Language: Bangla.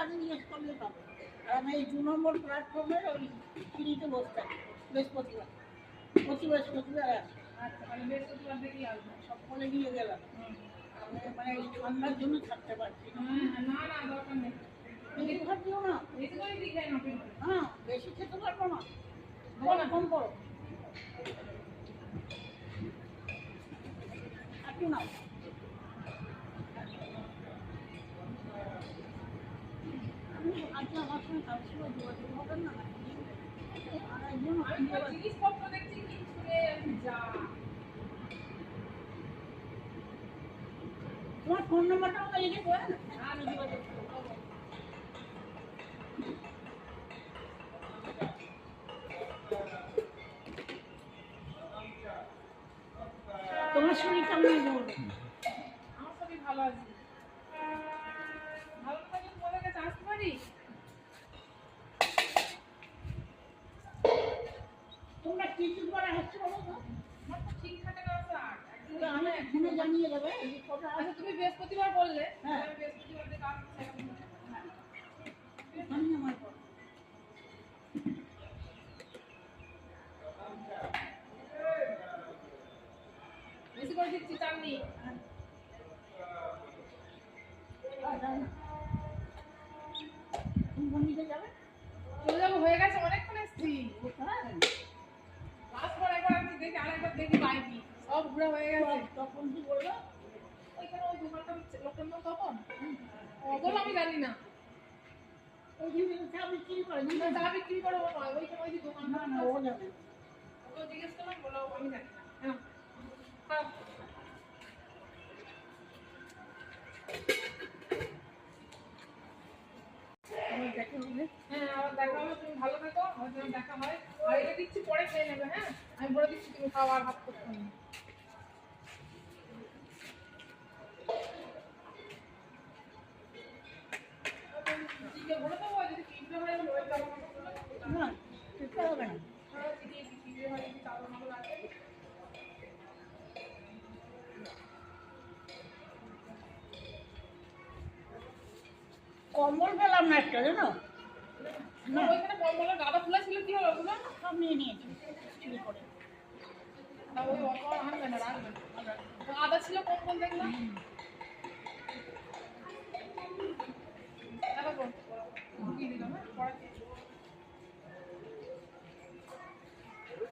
তাকে জিজ্ঞেস করলে পাবে। আর আমি এই 2 নম্বর প্ল্যাটফর্মের ওই সিঁড়িতে বসে থাকি বৃহস্পতিবার, প্রতি বৃহস্পতিবার আসি। আচ্ছা, মানে বৃহস্পতিবার দেখি আসবো। সকলে নিয়ে গেলাম, আমি মানে এই ঠান্ডার জন্য থাকতে পারছি না। না না, দরকার নেই। বেশি খাচ্ছিও না, বেশি করে দিয়ে খাই না আপনি। হ্যাঁ বেশি খেতে পারবো না, বলো কম করো একটু নাও। আমি আজকে আমার সঙ্গে কারোর সঙ্গে যোগাযোগ হবে না, আর একজন আমি তোমার জিনিসপত্র দেখছি কিছু নেই, আমি যা। তোমার ফোন নাম্বারটা আমাকে লিখে দেবে, আমি যোগাযোগ করবো। তোমার শরীর কেমন বলবো? আমার সবই ভালো আছে। ভালো থাকলে তোমাদের কাছে আসতে পারি? তোমরা কি কি করা হচ্ছে বলো তো? আমার তো ঠিক থাকে না স্যার। তো আমি ফোনে জানিয়ে দেবে এই কটা আচ্ছা, তুমি বৃহস্পতিবার বললে, হ্যাঁ। আমি বৃহস্পতিবার থেকে আসছি। হ্যাঁ। আমি আমার পর বেশি করে দিচ্ছি, চাননি। বন্ধুকে যাবে চলে যাবো, হয়ে গেছে, অনেকক্ষণ এসছি। হ্যাঁ লাস্ট বার একবার আমি দেখি, আরেকবার দেখি বাইকি সব ঘোরা হয়ে গেছে। তখন কি বলবো? ওইখানে ওই দোকানটা লোকের নাম তপন, ওগুলো আমি জানি না। ওই দিন চা বিক্রি করে না, চা বিক্রি করে ও নয়, ওইখানে ওই যে দোকান, না না ও যাবে ওকে জিজ্ঞেস করলাম, বলো আমি জানি না। হ্যাঁ, খারাপ। আমার দেখে হবে। হ্যাঁ, আবার দেখা হবে, তুমি ভালো থেকো, আমার যেন দেখা হয়। আর এটা দিচ্ছি, পরে খেয়ে নেবে। হ্যাঁ, আমি বলে দিচ্ছি, তুমি খাওয়া আর ভাত করতে হবে না। চিকে বলে দেবো, যদি পিঁপড়ে হয় ওই চাল না সেটা হবে না। পিঁপড়ে হয় যদি চাল মাল আছে। কম্বল পেলাম না একটা জানো না, ওইখানে কম্বলের গাদা ফুলা ছিল, কি হলো ওগুলো? সব নিয়ে নিয়েছি চুরি করে। না, ওই অত আর আনবে না, রাখবে। আদা ছিল কম্বল, দেখলাম। দেখো, ঢুকিয়ে দিলাম। হ্যাঁ, পরে